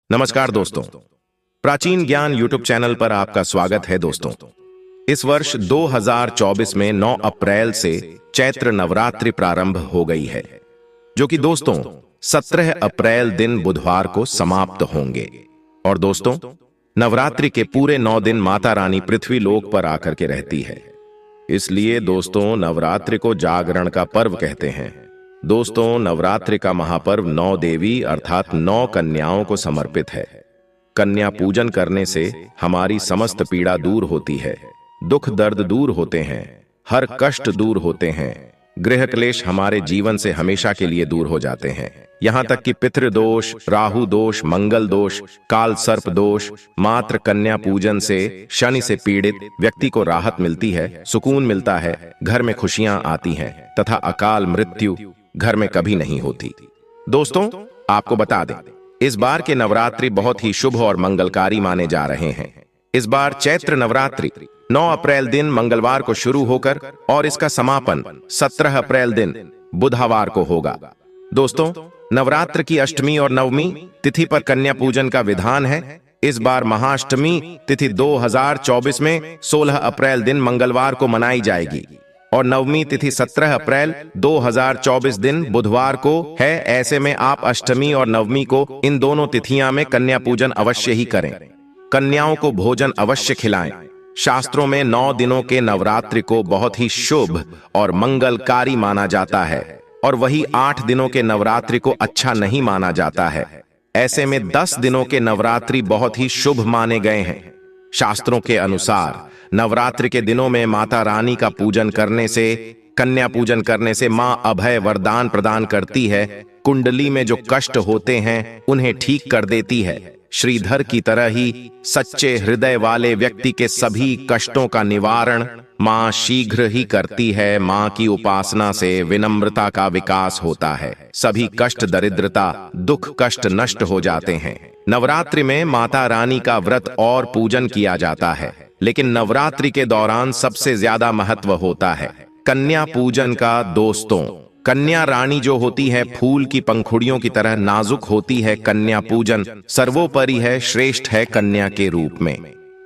नमस्कार दोस्तों, प्राचीन ज्ञान यूट्यूब चैनल पर आपका स्वागत है दोस्तों। इस वर्ष 2024 में 9 अप्रैल से चैत्र नवरात्रि प्रारंभ हो गई है, जो कि दोस्तों 17 अप्रैल दिन बुधवार को समाप्त होंगे। और दोस्तों, नवरात्रि के पूरे 9 दिन माता रानी पृथ्वी लोक पर आकर के रहती है। इसलिए दोस्तों नवरात्रि को जागरण का पर्व कहते हैं। दोस्तों, नवरात्रि का महापर्व 9 देवी अर्थात 9 कन्याओं को समर्पित है। कन्या पूजन करने से हमारी समस्त पीड़ा दूर होती है, दुख दर्द दूर होते हैं, हर कष्ट दूर होते हैं, गृह क्लेश हमारे जीवन से हमेशा के लिए दूर हो जाते हैं। यहाँ तक कि पितृदोष, राहु दोष, मंगल दोष, काल सर्प दोष, मात्र कन्या पूजन से शनि से पीड़ित व्यक्ति को राहत मिलती है, सुकून मिलता है, घर में खुशियां आती हैं तथा अकाल मृत्यु घर में कभी नहीं होती। दोस्तों, आपको बता दें, इस बार के नवरात्रि बहुत ही शुभ और मंगलकारी माने जा रहे हैं। इस बार चैत्र नवरात्रि 9 अप्रैल दिन मंगलवार को शुरू होकर और इसका समापन 17 अप्रैल दिन बुधवार को होगा। दोस्तों, नवरात्र की अष्टमी और नवमी तिथि पर कन्या पूजन का विधान है। इस बार महाअष्टमी तिथि 2024 में 16 अप्रैल दिन मंगलवार को मनाई जाएगी और नवमी तिथि 17 अप्रैल 2024 दिन बुधवार को है। ऐसे में आप अष्टमी और नवमी को इन दोनों तिथियां में कन्या पूजन अवश्य ही करें। कन्याओं को भोजन अवश्य खिलाएं। शास्त्रों में 9 दिनों के नवरात्रि को बहुत ही शुभ और मंगलकारी माना जाता है और वही 8 दिनों के नवरात्रि को अच्छा नहीं माना जाता है। ऐसे में 10 दिनों के नवरात्रि बहुत ही शुभ माने गए हैं। शास्त्रों के अनुसार नवरात्रि के दिनों में माता रानी का पूजन करने से, कन्या पूजन करने से मां अभय वरदान प्रदान करती है। कुंडली में जो कष्ट होते हैं उन्हें ठीक कर देती है। श्रीधर की तरह ही सच्चे हृदय वाले व्यक्ति के सभी कष्टों का निवारण मां शीघ्र ही करती है। मां की उपासना से विनम्रता का विकास होता है। सभी कष्ट, दरिद्रता, दुख, कष्ट नष्ट हो जाते हैं। नवरात्रि में माता रानी का व्रत और पूजन किया जाता है, लेकिन नवरात्रि के दौरान सबसे ज्यादा महत्व होता है कन्या पूजन का। दोस्तों, कन्या रानी जो होती है फूल की पंखुड़ियों की तरह नाजुक होती है। कन्या पूजन सर्वोपरि है, श्रेष्ठ है कन्या के रूप में।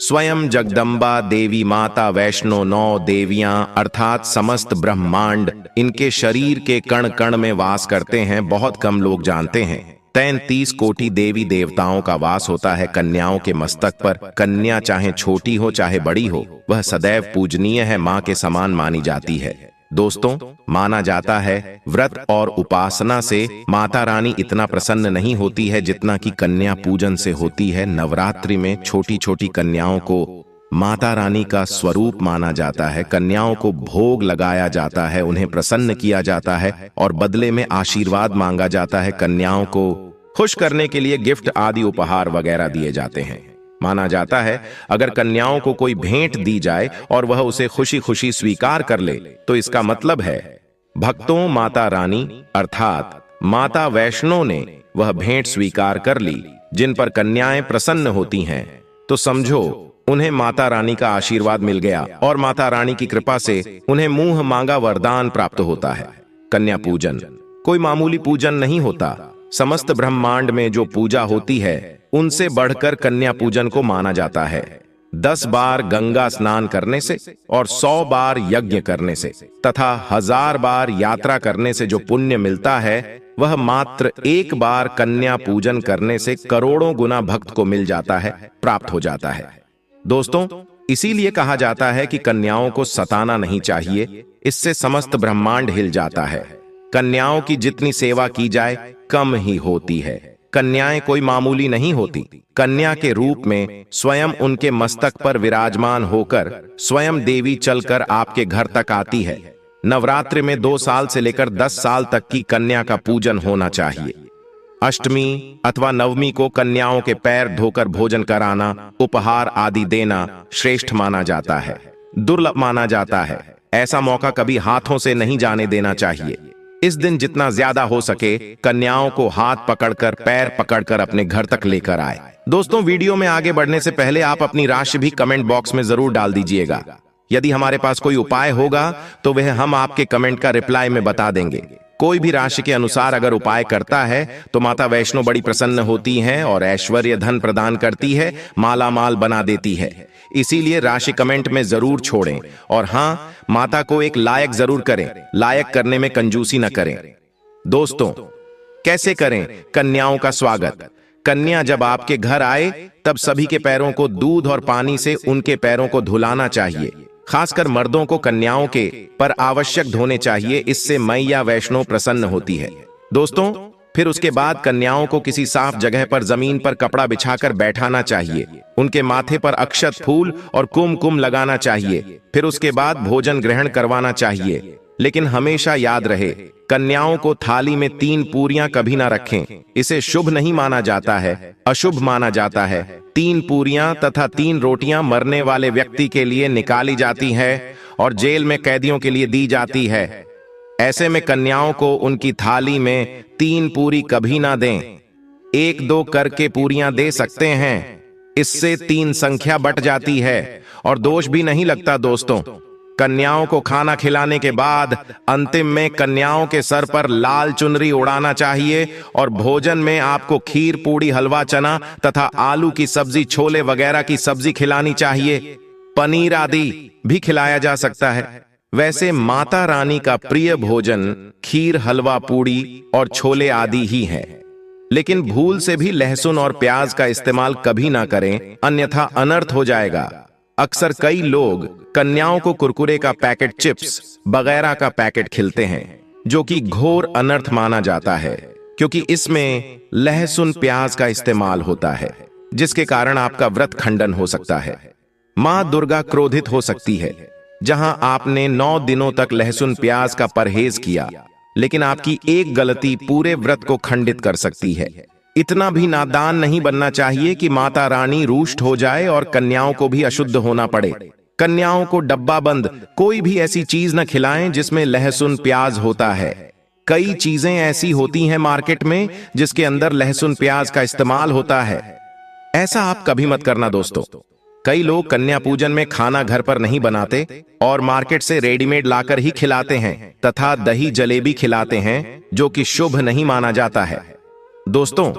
स्वयं जगदम्बा देवी माता वैष्णो 9 देवियां अर्थात समस्त ब्रह्मांड इनके शरीर के कण कण में वास करते हैं। बहुत कम लोग जानते हैं 33 कोटि देवी देवताओं का वास होता है कन्याओं के मस्तक पर। कन्या चाहे छोटी हो चाहे बड़ी हो, वह सदैव पूजनीय है, मां के समान मानी जाती है। दोस्तों, माना जाता है व्रत और उपासना से माता रानी इतना प्रसन्न नहीं होती है जितना कि कन्या पूजन से होती है। नवरात्रि में छोटी छोटी कन्याओं को माता रानी का स्वरूप माना जाता है। कन्याओं को भोग लगाया जाता है, उन्हें प्रसन्न किया जाता है और बदले में आशीर्वाद मांगा जाता है। कन्याओं को खुश करने के लिए गिफ्ट आदि उपहार वगैरह दिए जाते हैं। माना जाता है अगर कन्याओं को कोई भेंट दी जाए और वह उसे खुशी खुशी स्वीकार कर ले तो इसका मतलब है भक्तों माता रानी अर्थात माता वैष्णो ने वह भेंट स्वीकार कर ली। जिन पर कन्याएं प्रसन्न होती हैं तो समझो उन्हें माता रानी का आशीर्वाद मिल गया और माता रानी की कृपा से उन्हें मुंह मांगा वरदान प्राप्त होता है। कन्या पूजन कोई मामूली पूजन नहीं होता। समस्त ब्रह्मांड में जो पूजा होती है उनसे बढ़कर कन्या पूजन को माना जाता है। 10 बार गंगा स्नान करने से और 100 बार यज्ञ करने से तथा 1000 बार यात्रा करने से जो पुण्य मिलता है वह मात्र 1 बार कन्या पूजन करने से करोड़ों गुना भक्त को मिल जाता है, प्राप्त हो जाता है। दोस्तों, इसीलिए कहा जाता है कि कन्याओं को सताना नहीं चाहिए, इससे समस्त ब्रह्मांड हिल जाता है। कन्याओं की जितनी सेवा की जाए कम ही होती है। कन्याएं कोई मामूली नहीं होती। कन्या के रूप में स्वयं उनके मस्तक पर विराजमान होकर स्वयं देवी चलकर आपके घर तक आती है। नवरात्रि में 2 साल से लेकर 10 साल तक की कन्या का पूजन होना चाहिए। अष्टमी अथवा नवमी को कन्याओं के पैर धोकर भोजन कराना, उपहार आदि देना श्रेष्ठ माना जाता है, दुर्लभ माना जाता है। ऐसा मौका कभी हाथों से नहीं जाने देना चाहिए। इस दिन जितना ज्यादा हो सके कन्याओं को हाथ पकड़कर, पैर पकड़कर अपने घर तक लेकर आए। दोस्तों, वीडियो में आगे बढ़ने से पहले आप अपनी राशि भी कमेंट बॉक्स में जरूर डाल दीजिएगा। यदि हमारे पास कोई उपाय होगा तो वह हम आपके कमेंट का रिप्लाई में बता देंगे। कोई भी राशि के अनुसार अगर उपाय करता है तो माता वैष्णो बड़ी प्रसन्न होती हैं और ऐश्वर्य धन प्रदान करती है, माला माल बना देती है। इसीलिए राशि कमेंट में जरूर छोड़ें और हाँ, माता को एक लायक जरूर करें, लायक करने में कंजूसी न करें। दोस्तों, कैसे करें कन्याओं का स्वागत? कन्या जब आपके घर आए तब सभी के पैरों को दूध और पानी से उनके पैरों को धुलाना चाहिए। खासकर मर्दों को कन्याओं के पर आवश्यक धोने चाहिए, इससे मैया वैष्णो प्रसन्न होती है। दोस्तों, फिर उसके बाद कन्याओं को किसी साफ जगह पर जमीन पर कपड़ा बिछाकर बैठाना चाहिए। उनके माथे पर अक्षत, फूल और कुमकुम लगाना चाहिए। फिर उसके बाद भोजन ग्रहण करवाना चाहिए। लेकिन हमेशा याद रहे, कन्याओं को थाली में 3 पूरियां कभी ना रखें। इसे शुभ नहीं माना जाता है, अशुभ माना जाता है। 3 पूरियां तथा 3 रोटियां मरने वाले व्यक्ति के लिए निकाली जाती है और जेल में कैदियों के लिए दी जाती है। ऐसे में कन्याओं को उनकी थाली में 3 पूरी कभी ना दें। 1-2 करके पूरियां दे सकते हैं। इससे 3 संख्या बट जाती है और दोष भी नहीं लगता। दोस्तों, कन्याओं को खाना खिलाने के बाद अंतिम में कन्याओं के सर पर लाल चुनरी उड़ाना चाहिए और भोजन में आपको खीर, पूड़ी, हलवा, चना तथा आलू की सब्जी, छोले वगैरह की सब्जी खिलानी चाहिए। पनीर आदि भी खिलाया जा सकता है। वैसे माता रानी का प्रिय भोजन खीर, हलवा, पूड़ी और छोले आदि ही है। लेकिन भूल से भी लहसुन और प्याज का इस्तेमाल कभी ना करें, अन्यथा अनर्थ हो जाएगा। अक्सर कई लोग कन्याओं को कुरकुरे का पैकेट, चिप्स वगैरह का पैकेट खिलाते हैं, जो कि घोर अनर्थ माना जाता है, क्योंकि इसमें लहसुन, प्याज का इस्तेमाल होता है, जिसके कारण आपका व्रत खंडन हो सकता है। मां दुर्गा क्रोधित हो सकती है। जहां आपने 9 दिनों तक लहसुन प्याज का परहेज किया, लेकिन आपकी एक गलती पूरे व्रत को खंडित कर सकती है। इतना भी नादान नहीं बनना चाहिए कि माता रानी रुष्ट हो जाए और कन्याओं को भी अशुद्ध होना पड़े। कन्याओं को डब्बा बंद कोई भी ऐसी चीज न खिलाएं जिसमें लहसुन प्याज होता है। कई चीजें ऐसी होती हैं मार्केट में जिसके अंदर लहसुन प्याज का इस्तेमाल होता है। ऐसा आप कभी मत करना दोस्तों। कई लोग कन्या पूजन में खाना घर पर नहीं बनाते और मार्केट से रेडीमेड लाकर ही खिलाते हैं तथा दही जलेबी खिलाते हैं, जो कि शुभ नहीं माना जाता है। दोस्तों,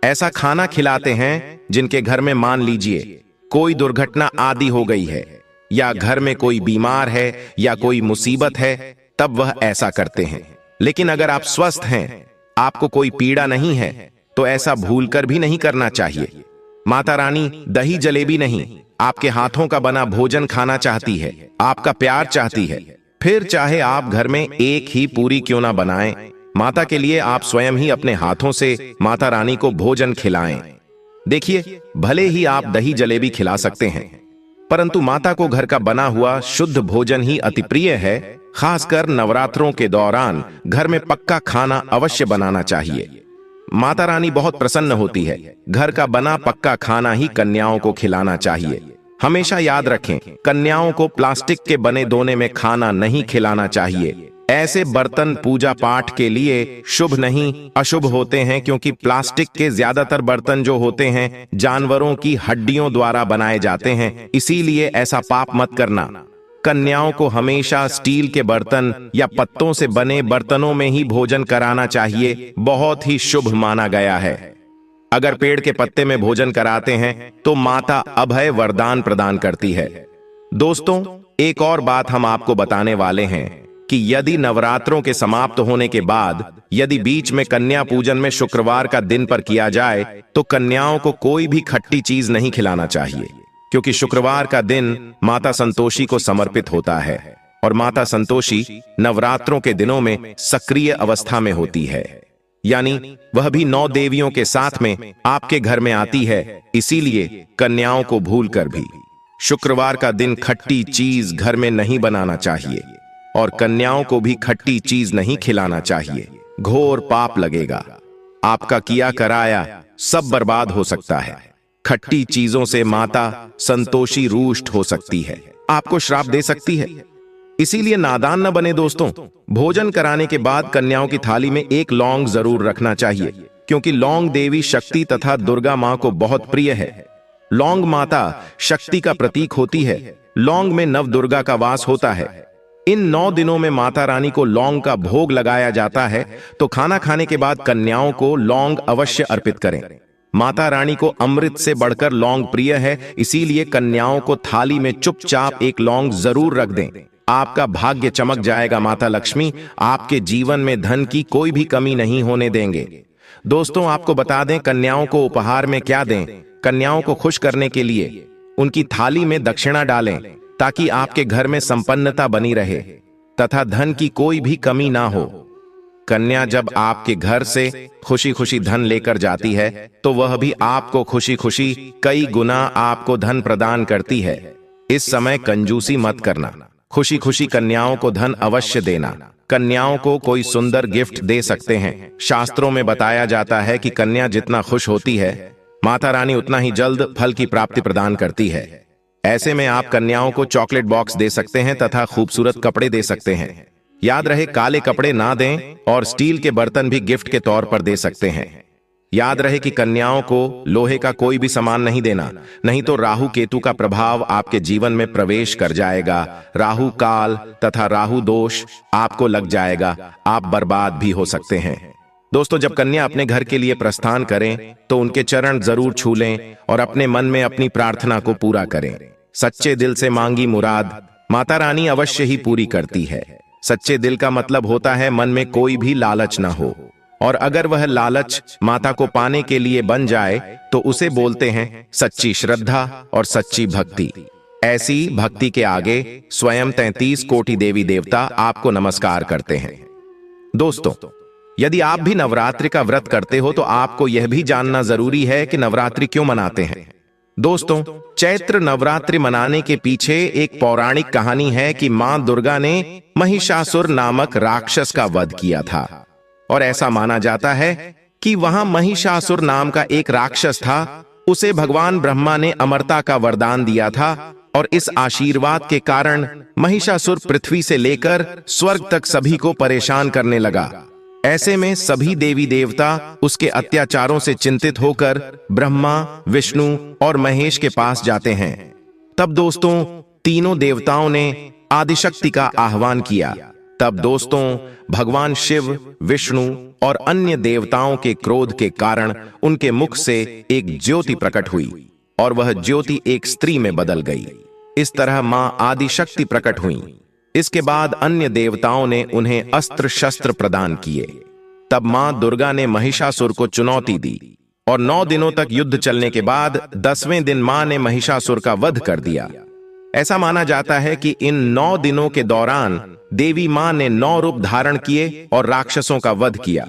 ऐसा खाना खिलाते हैं जिनके घर में मान लीजिए कोई दुर्घटना आदि हो गई है या घर में कोई बीमार है या कोई मुसीबत है, तब वह ऐसा करते हैं। लेकिन अगर आप स्वस्थ हैं, आपको कोई पीड़ा नहीं है, तो ऐसा भूलकर भी नहीं करना चाहिए। माता रानी दही जलेबी नहीं, आपके हाथों का बना भोजन खाना चाहती है, आपका प्यार चाहती है। फिर चाहे आप घर में एक ही पूरी क्यों ना बनाएं, माता के लिए आप स्वयं ही अपने हाथों से माता रानी को भोजन खिलाएं। देखिए, भले ही आप दही जलेबी खिला सकते हैं, परंतु माता को घर का बना हुआ शुद्ध भोजन ही अति प्रिय है। खासकर नवरात्रों के दौरान घर में पक्का खाना अवश्य बनाना चाहिए। माता रानी बहुत प्रसन्न होती है। घर का बना पक्का खाना ही कन्याओं को खिलाना चाहिए। हमेशा याद रखें, कन्याओं को प्लास्टिक के बने दोने में खाना नहीं खिलाना चाहिए। ऐसे बर्तन पूजा पाठ के लिए शुभ नहीं, अशुभ होते हैं, क्योंकि प्लास्टिक के ज्यादातर बर्तन जो होते हैं जानवरों की हड्डियों द्वारा बनाए जाते हैं। इसीलिए ऐसा पाप मत करना। कन्याओं को हमेशा स्टील के बर्तन या पत्तों से बने बर्तनों में ही भोजन कराना चाहिए, बहुत ही शुभ माना गया है। अगर पेड़ के पत्ते में भोजन कराते हैं तो माता अभय वरदान प्रदान करती है। दोस्तों, एक और बात हम आपको बताने वाले हैं कि यदि नवरात्रों के समाप्त होने के बाद यदि बीच में कन्या पूजन में शुक्रवार का दिन पर किया जाए तो कन्याओं को कोई भी खट्टी चीज नहीं खिलाना चाहिए, क्योंकि शुक्रवार का दिन माता संतोषी को समर्पित होता है और माता संतोषी नवरात्रों के दिनों में सक्रिय अवस्था में होती है, यानी वह भी 9 देवियों के साथ में आपके घर में आती है। इसीलिए कन्याओं को भूलकर भी शुक्रवार का दिन खट्टी चीज घर में नहीं बनाना चाहिए और कन्याओं को भी खट्टी चीज नहीं खिलाना चाहिए। घोर पाप लगेगा, आपका किया कराया सब बर्बाद हो सकता है। खट्टी चीजों से माता संतोषी रुष्ट हो सकती है, आपको श्राप दे सकती है। इसीलिए नादान न बने दोस्तों। भोजन कराने के बाद कन्याओं की थाली में एक लौंग जरूर रखना चाहिए, क्योंकि लौंग देवी शक्ति तथा दुर्गा मां को बहुत प्रिय है। लौंग माता शक्ति का प्रतीक होती है। लौंग में नव दुर्गा का वास होता है। इन 9 दिनों में माता रानी को लौंग का भोग लगाया जाता है, तो खाना खाने के बाद कन्याओं को लौंग अवश्य अर्पित करें। माता रानी को अमृत से बढ़कर लौंग प्रिय है, इसीलिए कन्याओं को थाली में चुपचाप एक लौंग जरूर रख दें। आपका भाग्य चमक जाएगा। माता लक्ष्मी आपके जीवन में धन की कोई भी कमी नहीं होने देंगे। दोस्तों, आपको बता दें, कन्याओं को उपहार में क्या दें। कन्याओं को खुश करने के लिए उनकी थाली में दक्षिणा डालें, ताकि आपके घर में संपन्नता बनी रहे तथा धन की कोई भी कमी ना हो। कन्या जब आपके घर से खुशी खुशी धन लेकर जाती है, तो वह भी आपको खुशी खुशी कई गुना आपको धन प्रदान करती है। इस समय कंजूसी मत करना, खुशी खुशी कन्याओं को धन अवश्य देना। कन्याओं को कोई सुंदर गिफ्ट दे सकते हैं। शास्त्रों में बताया जाता है कि कन्या जितना खुश होती है, माता रानी उतना ही जल्द फल की प्राप्ति प्रदान करती है। ऐसे में आप कन्याओं को चॉकलेट बॉक्स दे सकते हैं तथा खूबसूरत कपड़े दे सकते हैं। याद रहे, काले कपड़े ना दें और स्टील के बर्तन भी गिफ्ट के तौर पर दे सकते हैं। याद रहे कि कन्याओं को लोहे का कोई भी सामान नहीं देना, नहीं तो राहु केतु का प्रभाव आपके जीवन में प्रवेश कर जाएगा। राहु काल तथा राहु दोष आपको लग जाएगा, आप बर्बाद भी हो सकते हैं। दोस्तों, जब कन्या अपने घर के लिए प्रस्थान करें तो उनके चरण जरूर छू लें और अपने मन में अपनी प्रार्थना को पूरा करें। सच्चे दिल से मांगी मुराद माता रानी अवश्य ही पूरी करती है। सच्चे दिल का मतलब होता है मन में कोई भी लालच ना हो, और अगर वह लालच माता को पाने के लिए बन जाए तो उसे बोलते हैं सच्ची श्रद्धा और सच्ची भक्ति। ऐसी भक्ति के आगे स्वयं 33 कोटि देवी देवता आपको नमस्कार करते हैं। दोस्तों, यदि आप भी नवरात्रि का व्रत करते हो तो आपको यह भी जानना जरूरी है कि नवरात्रि क्यों मनाते हैं। दोस्तों, चैत्र नवरात्रि मनाने के पीछे एक पौराणिक कहानी है कि मां दुर्गा ने महिषासुर नामक राक्षस का वध किया था, और ऐसा माना जाता है कि वहां महिषासुर नाम का एक राक्षस था। उसे भगवान ब्रह्मा ने अमरता का वरदान दिया था, और इस आशीर्वाद के कारण महिषासुर पृथ्वी से लेकर स्वर्ग तक सभी को परेशान करने लगा। ऐसे में सभी देवी देवता उसके अत्याचारों से चिंतित होकर ब्रह्मा, विष्णु और महेश के पास जाते हैं। तब दोस्तों, तीनों देवताओं ने आदिशक्ति का आह्वान किया। तब दोस्तों, भगवान शिव, विष्णु और अन्य देवताओं के क्रोध के कारण उनके मुख से एक ज्योति प्रकट हुई, और वह ज्योति एक स्त्री में बदल गई। इस तरह मां आदिशक्ति प्रकट हुई। इसके बाद अन्य देवताओं ने उन्हें अस्त्र शस्त्र प्रदान किए। तब मां दुर्गा ने महिषासुर को चुनौती दी, और 9 दिनों तक युद्ध चलने के बाद 10वें दिन मां ने महिषासुर का वध कर दिया। ऐसा माना जाता है कि इन 9 दिनों के दौरान देवी मां ने 9 रूप धारण किए और राक्षसों का वध किया।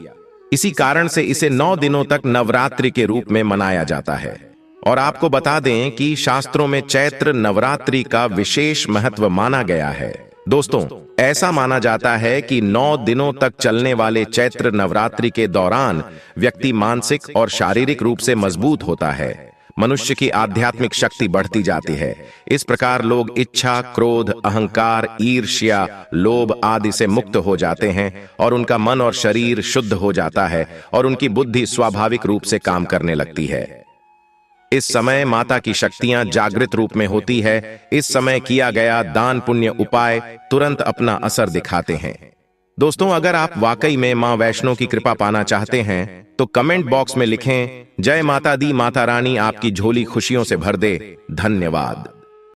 इसी कारण से इसे 9 दिनों तक नवरात्रि के रूप में मनाया जाता है। और आपको बता दें कि शास्त्रों में चैत्र नवरात्रि का विशेष महत्व माना गया है। दोस्तों, ऐसा माना जाता है कि 9 दिनों तक चलने वाले चैत्र नवरात्रि के दौरान व्यक्ति मानसिक और शारीरिक रूप से मजबूत होता है। मनुष्य की आध्यात्मिक शक्ति बढ़ती जाती है। इस प्रकार लोग इच्छा, क्रोध, अहंकार, ईर्ष्या, लोभ आदि से मुक्त हो जाते हैं, और उनका मन और शरीर शुद्ध हो जाता है, और उनकी बुद्धि स्वाभाविक रूप से काम करने लगती है। इस समय माता की शक्तियां जागृत रूप में होती है। इस समय किया गया दान पुण्य उपाय तुरंत अपना असर दिखाते हैं। दोस्तों, अगर आप वाकई में मां वैष्णो की कृपा पाना चाहते हैं तो कमेंट बॉक्स में लिखें, जय माता दी, माता रानी आपकी झोली खुशियों से भर दे। धन्यवाद।